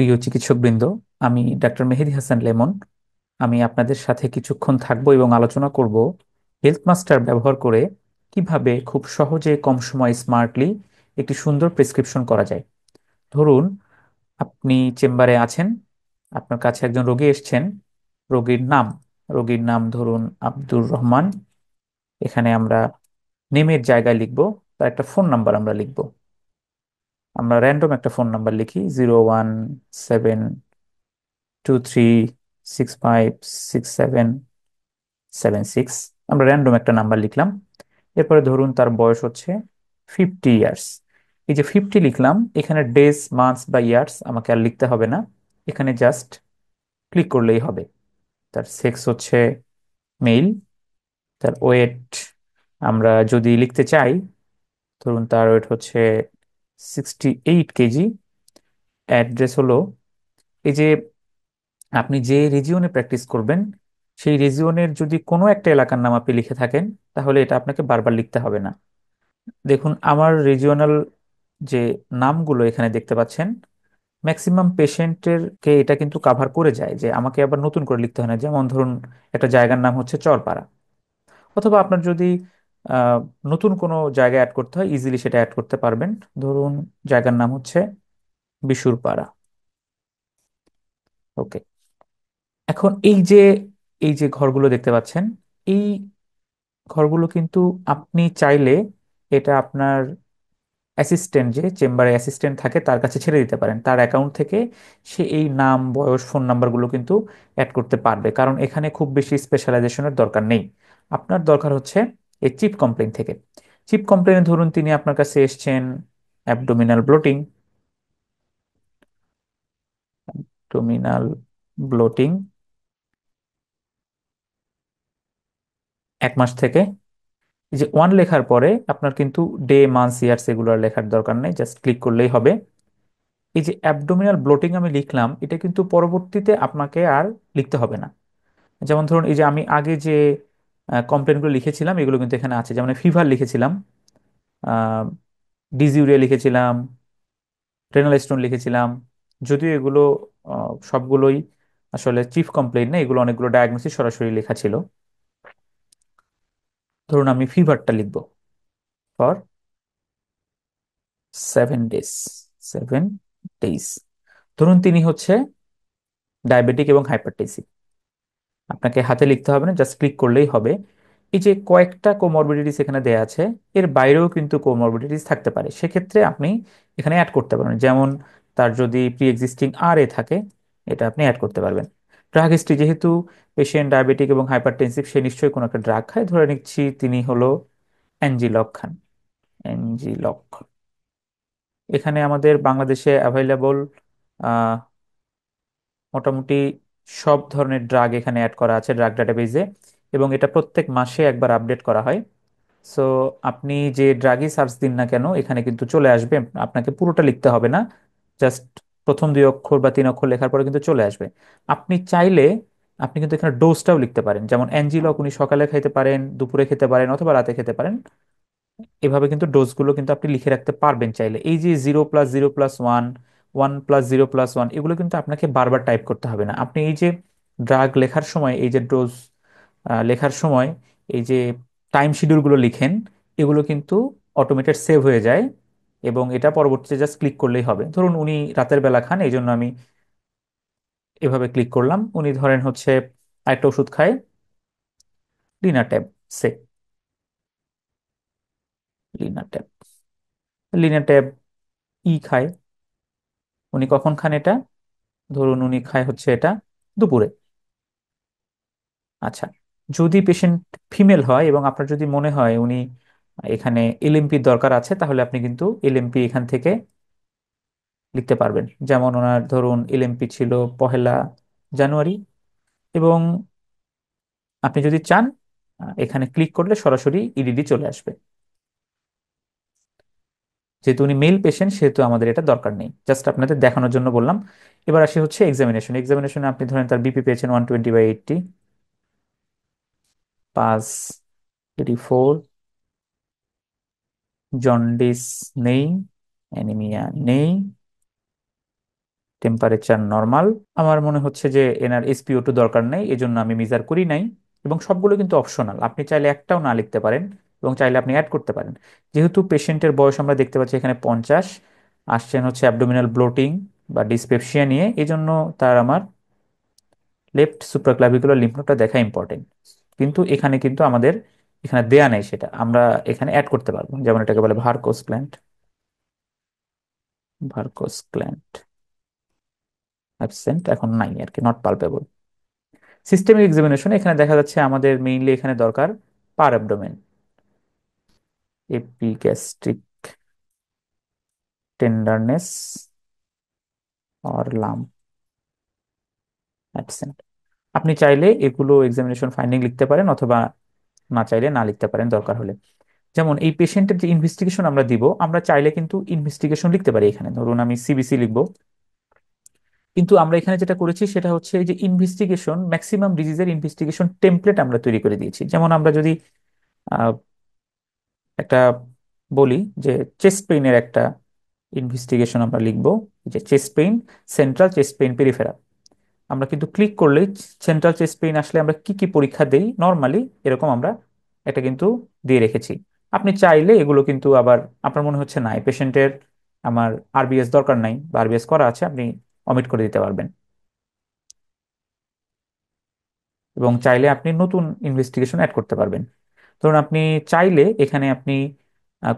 প্রিয় চিকিৎসকবৃন্দ, আমি ডাক্তার মেহেদী হাসান লেমন। আমি আপনাদের সাথে কিছুক্ষণ থাকবো এবং আলোচনা করব হেলথ মাস্টার ব্যবহার করে কিভাবে খুব সহজে কম সময়ে স্মার্টলি একটি সুন্দর প্রেসক্রিপশন করা যায়। ধরুন, আপনি চেম্বারে আছেন, আপনার কাছে একজন রোগী এসেছেন। রোগীর নাম ধরুন আব্দুর রহমান। এখানে আমরা নেমের জায়গায় লিখবো, তার একটা ফোন নাম্বার আমরা লিখবো। আমরা র্যান্ডম একটা ফোন নাম্বার লিখি, 01726567776। আমরা র্যান্ডম একটা নাম্বার লিখলাম। এরপরে ধরুন তার বয়স হচ্ছে 50 ইয়ার্স। এই যে 50 লিখলাম, এখানে ডেজ, মান্থস বা ইয়ার্স আমাকে আর লিখতে হবে না। এখানে জাস্ট ক্লিক করলেই হবে। তার সেক্স হচ্ছে মেল। তার ওয়েট আমরা যদি লিখতে চাই, ধরুন তার ওয়েট হচ্ছে 68 কেজি। অ্যাড্রেস হলো, এই যে আপনি যে রিজিয়নে প্র্যাকটিস করবেন সেই রিজিয়নের যদি কোনো একটা এলাকার নাম আপনি লিখে থাকেন, তাহলে এটা আপনাকে বারবার লিখতে হবে না। দেখুন, আমার রিজিওনাল যে নামগুলো এখানে দেখতে পাচ্ছেন, ম্যাক্সিমাম পেশেন্টের কে এটা কিন্তু কাভার করে যায়, যে আমাকে আবার নতুন করে লিখতে হয় না। যেমন ধরুন, একটা জায়গার নাম হচ্ছে চরপাড়া, অথবা আপনার যদি আহ, নতুন কোনো জায়গা অ্যাড করতে হয়, ইজিলি সেটা অ্যাড করতে পারবেন। ধরুন জায়গার নাম হচ্ছে বিশুরপাড়া। ওকে। এখন এই যে ঘরগুলো দেখতে পাচ্ছেন, এই ঘরগুলো কিন্তু আপনি চাইলে এটা আপনার অ্যাসিস্ট্যান্ট, যে চেম্বারে অ্যাসিস্ট্যান্ট থাকে, তার কাছে ছেড়ে দিতে পারেন। তার অ্যাকাউন্ট থেকে সে এই নাম, বয়স, ফোন নাম্বারগুলো কিন্তু অ্যাড করতে পারবে, কারণ এখানে খুব বেশি স্পেশালাইজেশনের দরকার নেই। আপনার দরকার হচ্ছে এই চিপ কমপ্লেন থেকে। চিপ কমপ্লেনে ধরুন তিনি আপনার কাছে এসেছেন অ্যাবডোমিনাল ব্লোটিং। অ্যাবডোমিনাল ব্লোটিং 1 মাস থেকে। এই যে ওয়ান লেখার পরে আপনার কিন্তু ডে, মান্থস, ইয়ার্স এগুলো আর লেখার দরকার নেই, জাস্ট ক্লিক করলেই হবে। এই যে অ্যাবডোমিনাল ব্লোটিং আমি লিখলাম, এটা কিন্তু পরবর্তীতে আপনাকে আর লিখতে হবে না। যেমন ধরুন, এই যে আমি আগে যে কমপ্লেনগুলো লিখেছিলাম এগুলো কিন্তু এখানে আছে। যেমন ফিভার লিখেছিলাম, ডিজিউরিয়া লিখেছিলাম, রেনাল স্টোন লিখেছিলাম। যদিও এগুলো সবগুলোই আসলে চিফ কমপ্লেন না, এগুলো অনেকগুলো ডায়াগনোসিস সরাসরি লেখা ছিল। ধরুন আমি ফিভারটা লিখবো, ফর 7 ডেজ, 7 ডেজ। ধরুন তিনি হচ্ছে ডায়াবেটিক এবং হাইপারটেনসিভ। আপনাকে হাতে লিখতে হবে না, জাস্ট ক্লিক করলেই হবে। এই যে কয়েকটা কোমরবিডিটিস এখানে দেয়া আছে, এর বাইরেও কিন্তু কোমরবিডিটিস থাকতে পারে, সেক্ষেত্রে আপনি এখানে অ্যাড করতে পারেন। যেমন তার যদি প্রি এক্সিস্টিং আর এ থাকে, এটা আপনি অ্যাড করতে পারবেন। ড্রাগ হিস্ট্রি, যেহেতু পেশেন্ট ডায়াবেটিক এবং হাইপারটেনসিভ, সে নিশ্চয়ই কোনো একটা ড্রাগ খায়, ধরে নিচ্ছি তিনি হলো অ্যাঞ্জিলক খান। অ্যাঞ্জিলক। এখানে আমাদের বাংলাদেশে অ্যাভেলেবল মোটামুটি সব ধরনের ড্রাগ এখানে অ্যাড করা আছে ড্রাগ ডাটাবেজে, এবং এটা প্রত্যেক মাসে একবার আপডেট করা হয়। সো আপনি যে ড্রাগই সার্চ দিন না কেন, এখানে কিন্তু চলে আসবে। আপনাকে পুরোটা লিখতে হবে না, জাস্ট প্রথম 2 অক্ষর বা 3 অক্ষর লেখার পরে কিন্তু চলে আসবে। আপনি চাইলে আপনি কিন্তু এখানে ডোজটাও লিখতে পারেন, যেমন অ্যাঞ্জিলক উনি সকালে খেতে পারেন, দুপুরে খেতে পারেন, অথবা রাতে খেতে পারেন। এভাবে কিন্তু ডোজগুলো কিন্তু আপনি লিখে রাখতে পারবেন চাইলে। এই যে 0+0+1, 1+0+1, এগুলো কিন্তু আপনাকে বারবার টাইপ করতে হবে না। আপনি এই যে ড্রাগ লেখার সময়, এই যে ডোজ লেখার সময় এই যে টাইম শিডিউলগুলো লিখেন, এগুলো কিন্তু অটোমেটেড সেভ হয়ে যায়, এবং এটা পরবর্তীতে জাস্ট ক্লিক করলেই হবে। ধরুন উনি রাতের বেলা খান, এই জন্য আমি এভাবে ক্লিক করলাম। উনি ধরেন হচ্ছে আরেকটা ওষুধ খায়, লিনাটেব, সে লিনাটেব, লিনাটেব খায়। উনি কখন খান এটা? ধরুন উনি খায় হচ্ছে এটা দুপুরে। আচ্ছা, যদি পেশেন্ট ফিমেল হয় এবং আপনার যদি মনে হয় উনি এখানে এলএমপি দরকার আছে, তাহলে আপনি কিন্তু এলএমপি এখান থেকে লিখতে পারবেন। যেমন ওনার ধরুন এলএমপি ছিল 1 জানুয়ারি, এবং আপনি যদি চান এখানে ক্লিক করলে সরাসরি ইডিডি চলে আসবে। যেহেতু উনি মেল পেশেন্ট, সেহেতু আমাদের এটা দরকার নেই, জাস্ট আপনাদের দেখানোর জন্য বললাম। এবার আসি হচ্ছে এক্সামিনেশন। এক্সামিনেশনে আপনি ধরেন তার বিপি পেয়েছেন 120/80, পাস 84, জন্ডিস নেই, অ্যানিমিয়া নেই, টেম্পারেচার নর্মাল। আমার মনে হচ্ছে যে এনার SpO2 দরকার নেই, এই জন্য আমি মেজার করি নাই। এবং সবগুলো কিন্তু অপশনাল, আপনি চাইলে একটাও না লিখতে পারেন, এবং চাইলে আপনি অ্যাড করতে পারেন। যেহেতু পেশেন্টের বয়স আমরা দেখতে পাচ্ছি এখানে 50, আসছেন হচ্ছে অ্যাবডোমিনাল ব্লোটিং বা ডিসপেপসিয়া নিয়ে, এই জন্য তার আমার লেফট সুপ্রাক্লাভিকুলার লিম্ফ নোডটা দেখা ইম্পর্টেন্ট। কিন্তু এখানে কিন্তু আমাদের এখানে দেয়া নেই, সেটা আমরা এখানে অ্যাড করতে পারবো, যেমন এটাকে বলে ভার্কোস গ্ল্যান্ড। ভার্কোস গ্ল্যান্ড অ্যাবসেন্ট, এখন নাই আর কি, নট পালপেবল। সিস্টেমিক এক্সামিনেশন এখানে দেখা যাচ্ছে আমাদের মেইনলি এখানে দরকার per abdomen, epigastric tenderness or lump absent. আপনি চাইলে এগুলো এক্সামিনেশন ফাইন্ডিং লিখতে পারেন, অথবা না চাইলে না লিখতে পারেন দরকার হলে। যেমন এই পেশেন্টের যে ইনভেস্টিগেশন আমরা দিব, আমরা চাইলে কিন্তু ইনভেস্টিগেশন লিখতে পারি এখানে, ধরুন আমি CBC লিখবো। কিন্তু আমরা এখানে যেটা করেছি সেটা হচ্ছে এই যে ইনভেস্টিগেশন, ম্যাক্সিমাম ডিজিজের ইনভেস্টিগেশন টেমপ্লেট আমরা তৈরি করে দিয়েছি। যেমন আমরা যদি আহ, একটা বলি যে চেস্ট পেইনের একটা ইনভেস্টিগেশন আমরা লিখবো, যে chest pain, central chest pain, peripheral. আমরা কিন্তু ক্লিক করলেই সেন্ট্রাল চেস্ট পেইন আসলে আমরা কি কি পরীক্ষা দেই নর্মালি, এরকম আমরা এটা কিন্তু দিয়ে রেখেছি। আপনি চাইলে এগুলো কিন্তু আবার, আপনার মনে হচ্ছে না এই পেশেন্টের আমার RBS দরকার নাই বা RBS করা আছে, আপনি অমিট করে দিতে পারবেন। এবং চাইলে আপনি নতুন ইনভেস্টিগেশন অ্যাড করতে পারবেন। ধরুন আপনি চাইলে এখানে আপনি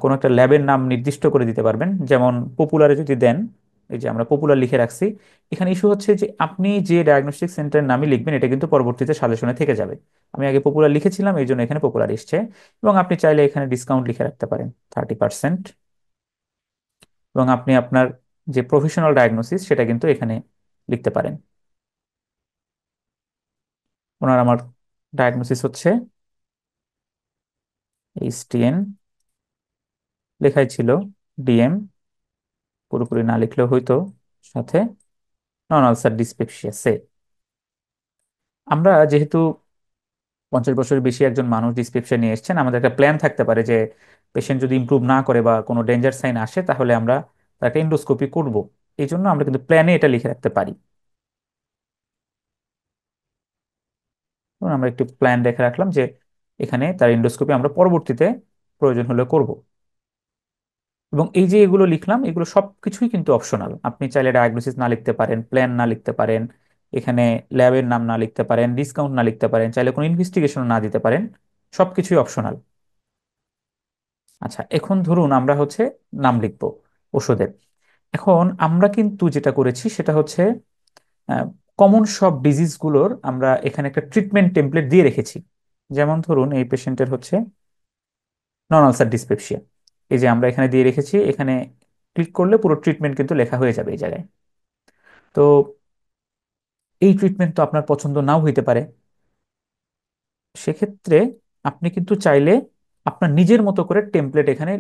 কোনো একটা ল্যাবের নাম নির্দিষ্ট করে দিতে পারবেন, যেমন পপুলারে যদি দেন, এই যে আমরা পপুলার লিখে রাখছি। এখানে ইস্যু হচ্ছে যে আপনি যে ডায়াগনস্টিক সেন্টারের নামই লিখবেন এটা কিন্তু পরবর্তীতে সাজেশনে থেকে যাবে। আমি আগে পপুলার লিখেছিলাম, এই জন্য এখানে পপুলার এসছে। এবং আপনি চাইলে এখানে ডিসকাউন্ট লিখে রাখতে পারেন 30%। এবং আপনি আপনার যে প্রফেশনাল ডায়াগনোসিস সেটা কিন্তু এখানে লিখতে পারেন। ওনার আমার ডায়াগনোসিস হচ্ছে HTN, লেখাই ছিল DM, পুরোপুরি না লিখলেও হয়তো, সাথে নন আলসার ডিসপেপসিয়া সে। আমরা যেহেতু 50 বছরের বেশি একজন মানুষ ডিসপেপসিয়া নিয়ে এসেছেন, আমাদের একটা প্ল্যান থাকতে পারে যে পেশেন্ট যদি ইমপ্রুভ না করে বা কোনো ডেঞ্জার সাইন আসে তাহলে আমরা তাকে এন্ডোস্কোপি করব। এই জন্য আমরা কিন্তু প্ল্যানে এটা লিখে রাখতে পারি। এবং আমরা একটি প্ল্যান রেখে রাখলাম যে এখানে তার এন্ডোস্কোপি আমরা পরবর্তীতে প্রয়োজন হলে করব। এবং এই যে এগুলো লিখলাম, এগুলো সবকিছুই কিন্তু অপশনাল। আপনি চাইলে ডায়াগনোসিস না লিখতে পারেন, প্ল্যান না লিখতে পারেন, এখানে ল্যাবের নাম না লিখতে পারেন, ডিসকাউন্ট না লিখতে পারেন, চাইলে কোনো ইনভেস্টিগেশন না দিতে পারেন। সবকিছুই অপশনাল। আচ্ছা, এখন ধরুন আমরা হচ্ছে নাম লিখবো ওষুধের। এখন আমরা কিন্তু যেটা করেছি সেটা হচ্ছে কমন সব ডিজিজগুলোর আমরা এখানে একটা ট্রিটমেন্ট টেমপ্লেট দিয়ে রেখেছি। যেমন ধরুন এই পেশেন্টের হচ্ছে নন আলসার ডিসপেপসিয়া, এই যে আমরা এখানে দিয়ে রেখেছি। এখানে ক্লিক করলে পুরো ট্রিটমেন্ট কিন্তু লেখা হয়ে যাবে এই জায়গায়। তো এই ট্রিটমেন্ট তো আপনার পছন্দ নাও হইতে পারে, সেক্ষেত্রে আপনি কিন্তু চাইলে আপনার নিজের মতো করে টেমপ্লেট এখানে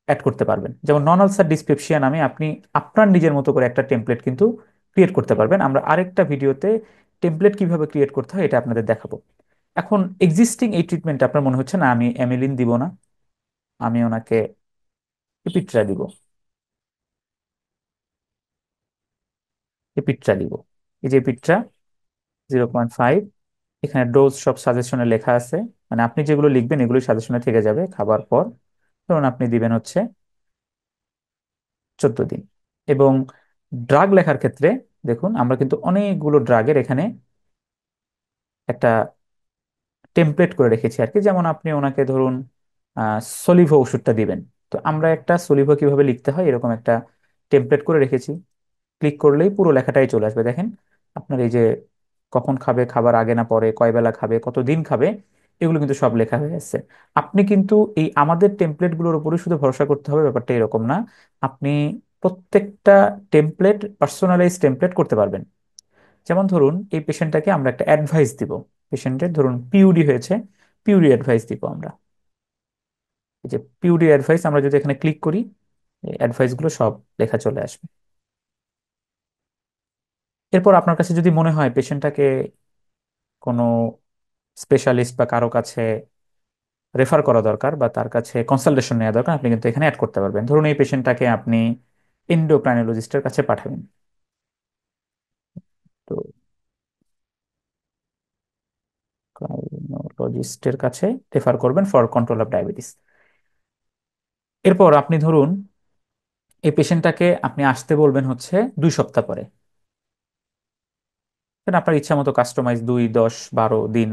অ্যাড করতে পারবেন। যেমন নন আলসার ডিসপেপসিয়া নামে আপনি আপনার নিজের মতো করে একটা টেমপ্লেট কিন্তু ক্রিয়েট করতে পারবেন। আমরা আরেকটা ভিডিওতে টেমপ্লেট কিভাবে ক্রিয়েট করতে হয় এটা আপনাদের দেখাবো। এখন এক্সিস্টিং এই ট্রিটমেন্ট আপনার মনে হচ্ছে না আমি অ্যামিলিন দিব না, আমি ওনাকে এপিট্রা দিব, এপিট্রা দিব। এই যে এপিট্রা 0.5, এখানে ডোজ সব সাজেশনে লেখা আছে, মানে আপনি যেগুলো লিখবেন এগুলোই সাজেশনে থেকে যাবে খাবার পর। ধরুন আপনি দিবেন হচ্ছে 14 দিন। এবং ড্রাগ লেখার ক্ষেত্রে দেখুন আমরা কিন্তু অনেকগুলো ড্রাগের এখানে একটা টেমপ্লেট করে রেখেছি আর কি। যেমন আপনি ওনাকে ধরুন সলিভো ওষুধটা দিবেন, তো আমরা একটা সলিভো কিভাবে লিখতে হয় এরকম একটা টেমপ্লেট করে রেখেছি। ক্লিক করলেই পুরো লেখাটাই চলে আসবে, দেখেন। আপনার এই যে কখন খাবে, খাবার আগে না পরে, কয় বেলা খাবে, কতদিন খাবে, এগুলো কিন্তু সব লেখা হয়ে আছে। আপনি কিন্তু এই আমাদের টেমপ্লেটগুলোর উপরে শুধু ভরসা করতে হবে ব্যাপারটা এরকম না। আপনি প্রত্যেকটা টেমপ্লেট পার্সোনালাইজ টেমপ্লেট করতে পারবেন। যেমন ধরুন এই পেশেন্টটাকে আমরা একটা অ্যাডভাইস দিব, পেশেন্টের ধরুন পিউডি হয়েছে, পিউডি অ্যাডভাইস দিব আমরা। এই যে পিউডি অ্যাডভাইস আমরা যদি এখানে ক্লিক করি, এই অ্যাডভাইসগুলো সব লেখা চলে আসবে। এরপর আপনার কাছে যদি মনে হয় পেশেন্টটাকে কোনো স্পেশালিস্ট বা কারো কাছে রেফার করা দরকার বা তার কাছে কনসালটেশন নেওয়া দরকার, আপনি কিন্তু এখানে অ্যাড করতে পারবেন। ধরুন এই পেশেন্টটাকে আপনি এন্ডোক্রাইনোলজিস্টের কাছে পাঠাবেন। তো কার্ডিওলজিস্টের কাছে রেফার করবেন ফর কন্ট্রোল অফ ডায়াবেটিস। এরপর আপনি ধরুন এই পেশেন্টটাকে আপনি আসতে বলবেন হচ্ছে 2 সপ্তাহ পরে। কারণ আপনার ইচ্ছা মতো কাস্টমাইজ 2, 10, 12 দিন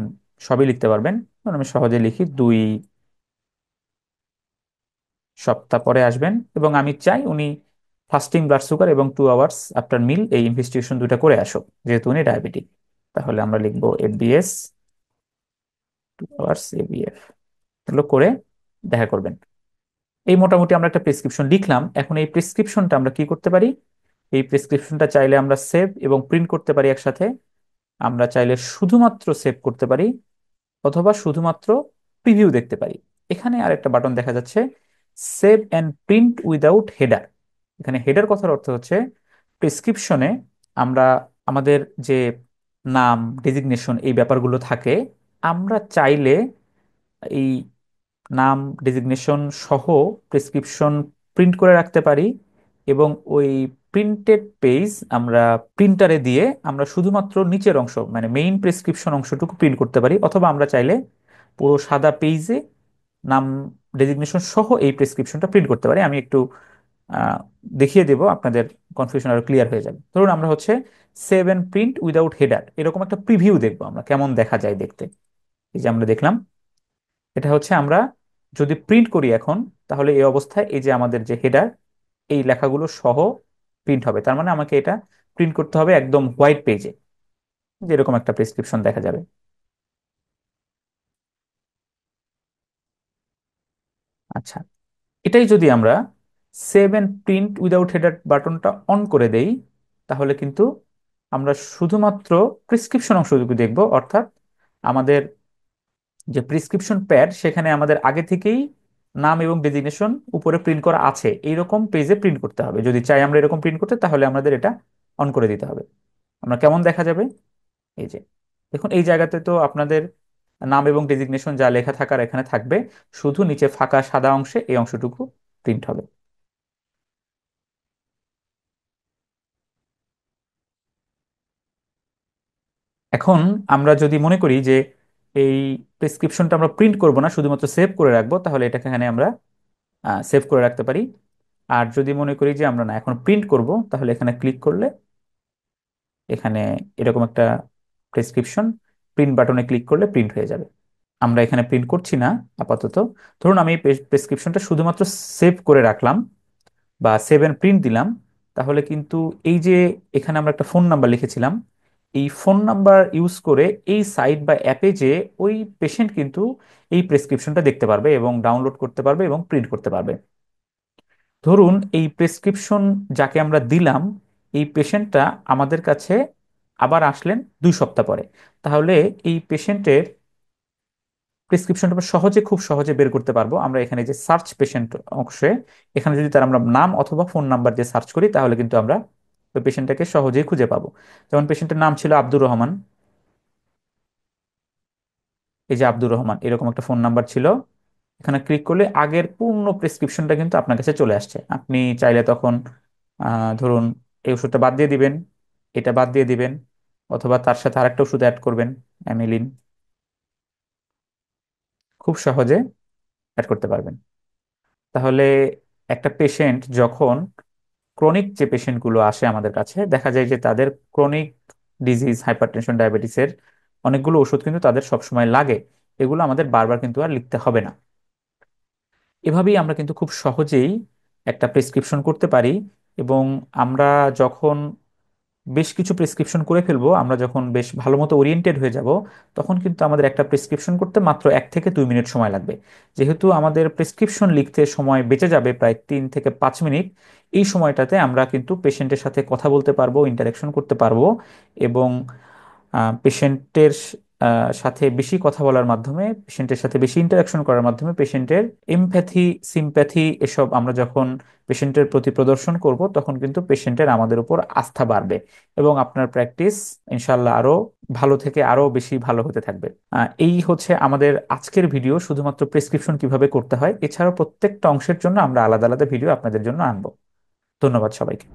সবই লিখতে পারবেন। ধরুন আমি সহজে লিখি 2 সপ্তাহ পরে আসবেন, এবং আমি চাই উনি ফাস্টিং ব্লাড সুগার এবং 2 আওয়ার্স আফটার মিল এই ইনভেস্টিগেশন দুইটা করে আসুক, যেহেতু উনি ডায়াবেটিক। তাহলে আমরা লিখবো এফবিএস 2 আওয়ার্স এবিএফ, এগুলো করে দেখা করবেন। এই মোটামুটি আমরা একটা প্রেসক্রিপশন লিখলাম। এখন এই প্রেসক্রিপশনটা আমরা কি করতে পারি? এই প্রেসক্রিপশনটা চাইলে আমরা সেভ এবং প্রিন্ট করতে পারি একসাথে। আমরা চাইলে শুধুমাত্র সেভ করতে পারি, অথবা শুধুমাত্র প্রিভিউ দেখতে পারি। এখানে আরেকটা বাটন দেখা যাচ্ছে, save and print without header. এখানে হেডার কথার অর্থ হচ্ছে প্রেসক্রিপশনে আমরা আমাদের যে নাম, ডেজিগনেশন, এই ব্যাপারগুলো থাকে, আমরা চাইলে এই নাম, ডেজিগনেশন সহ প্রেসক্রিপশন প্রিন্ট করে রাখতে পারি, এবং ওই প্রিন্টেড পেজ আমরা প্রিন্টারে দিয়ে আমরা শুধুমাত্র নিচের অংশ মানে মেইন প্রেসক্রিপশন অংশটুকু প্রিন্ট করতে পারি। অথবা আমরা চাইলে পুরো সাদা পেজে নাম, ডেজিগনেশন সহ এই প্রেসক্রিপশনটা প্রিন্ট করতে পারি। আমি একটু আহ, দেখিয়ে দেব, আপনাদের কনফিউশন আরো ক্লিয়ার হয়ে যাবে। ধরুন আমরা হচ্ছে save and print without header এরকম একটা প্রিভিউ দেখবো আমরা, কেমন দেখা যায় দেখতে। এই যে আমরা দেখলাম, এটা হচ্ছে আমরা যদি প্রিন্ট করি এখন, তাহলে এই অবস্থায় এই যে আমাদের যে হেডার, এই লেখাগুলো সহ প্রিন্ট হবে। তার মানে আমাকে এটা প্রিন্ট করতে হবে একদম হোয়াইট পেজে, যেরকম একটা প্রেসক্রিপশন দেখা যাবে। আচ্ছা, এটাই যদি আমরা save and print without header বাটনটা অন করে দেই, তাহলে কিন্তু আমরা শুধুমাত্র প্রেসক্রিপশন অংশটুকু দেখব। অর্থাৎ আমাদের যে প্রেসক্রিপশন প্যাড, সেখানে আমাদের আগে থেকেই নাম এবং ডেজিগনেশন উপরে প্রিন্ট করা আছে, এইরকম পেজে প্রিন্ট করতে হবে। যদি চাই আমরা এরকম প্রিন্ট করতে, তাহলে আমাদের এটা অন করে দিতে হবে। আমরা কেমন দেখা যাবে? এই যে দেখুন, এই জায়গাতে তো আপনাদের নাম এবং ডেজিগনেশন যা লেখা থাকার এখানে থাকবে, শুধু নিচে ফাঁকা সাদা অংশে এই অংশটুকু প্রিন্ট হবে। এখন আমরা যদি মনে করি যে এই প্রেসক্রিপশনটা আমরা প্রিন্ট করব না, শুধুমাত্র সেভ করে রাখবো, তাহলে এটাকে এখানে আমরা সেভ করে রাখতে পারি। আর যদি মনে করি যে আমরা না এখন প্রিন্ট করব, তাহলে এখানে ক্লিক করলে এখানে এরকম একটা প্রেসক্রিপশন, প্রিন্ট বাটনে ক্লিক করলে প্রিন্ট হয়ে যাবে। আমরা এখানে প্রিন্ট করছি না আপাতত। ধরুন আমি প্রেসক্রিপশনটা শুধুমাত্র সেভ করে রাখলাম বা সেভ এন্ড প্রিন্ট দিলাম, তাহলে কিন্তু এই যে এখানে আমরা একটা ফোন নাম্বার লিখেছিলাম, এই ফোন নাম্বার ইউজ করে এই সাইট বা অ্যাপে যে ওই পেশেন্ট কিন্তু এই প্রেসক্রিপশনটা দেখতে পারবে এবং ডাউনলোড করতে পারবে এবং প্রিন্ট করতে পারবে। ধরুন এই প্রেসক্রিপশন যাকে আমরা দিলাম, এই পেশেন্টটা আমাদের কাছে আবার আসলেন 2 সপ্তাহ পরে। তাহলে এই পেশেন্টের প্রেসক্রিপশনটা আমরা খুব সহজে বের করতে পারবো। আমরা এখানে যে সার্চ পেশেন্ট অংশে, এখানে যদি তার আমরা নাম অথবা ফোন নাম্বার দিয়ে সার্চ করি, তাহলে কিন্তু আমরা ওই পেশেন্টটাকে সহজেই খুঁজে পাবো। যেমন পেশেন্টের নাম ছিল আব্দুর রহমান। এই যে আব্দুর রহমান, এরকম একটা ফোন নাম্বার ছিল। এখানে ক্লিক করলে আগের পূর্ণ প্রেসক্রিপশনটা কিন্তু আপনার কাছে চলে আসছে। আপনি চাইলে তখন ধরুন এই ওষুধটা বাদ দিয়ে দিবেন, এটা বাদ দিয়ে দিবেন, অথবা তার সাথে আরেকটা ওষুধ অ্যাড করবেন, অ্যামিলিন। খুব সহজে অ্যাড করতে পারবেন। তাহলে একটা পেশেন্ট যখন, ক্রনিক যে পেশেন্টগুলো আসে আমাদের কাছে, দেখা যায় যে তাদের ক্রনিক ডিজিজ, হাইপারটেনশন, ডায়াবেটিসের অনেকগুলো ওষুধ কিন্তু তাদের সবসময় লাগে। এগুলো আমাদের বারবার কিন্তু আর লিখতে হবে না। এভাবেই আমরা কিন্তু খুব সহজেই একটা প্রেসক্রিপশন করতে পারি। এবং আমরা যখন বেশ কিছু প্রেসক্রিপশন করে ফেলবো, আমরা যখন বেশ ভালো মতো ওরিয়েন্টেড হয়ে যাব, তখন কিন্তু আমাদের একটা প্রেসক্রিপশন করতে মাত্র 1 থেকে 2 মিনিট সময় লাগবে। যেহেতু আমাদের প্রেসক্রিপশন লিখতে সময় বেঁচে যাবে প্রায় 3 থেকে 5 মিনিট, এই সময়টাতে আমরা কিন্তু পেশেন্টের সাথে কথা বলতে পারবো, ইন্টারাকশন করতে পারবো, এবং পেশেন্টের সাথে বেশি কথা বলার মাধ্যমে, পেশেন্টের সাথে বেশি ইন্টারাকশন করার মাধ্যমে পেশেন্টের এমপ্যাথি, সিম্প্যাথি এসব আমরা যখন পেশেন্টের প্রতি প্রদর্শন করব, তখন কিন্তু পেশেন্টের আমাদের উপর আস্থা বাড়বে, এবং আপনার প্র্যাকটিস ইনশাল্লাহ আরো ভালো থেকে আরো বেশি ভালো হতে থাকবে। এই হচ্ছে আমাদের আজকের ভিডিও, শুধুমাত্র প্রেসক্রিপশন কিভাবে করতে হয়। এছাড়াও প্রত্যেকটা অংশের জন্য আমরা আলাদা আলাদা ভিডিও আপনাদের জন্য আনবো। ধন্যবাদ সবাইকে।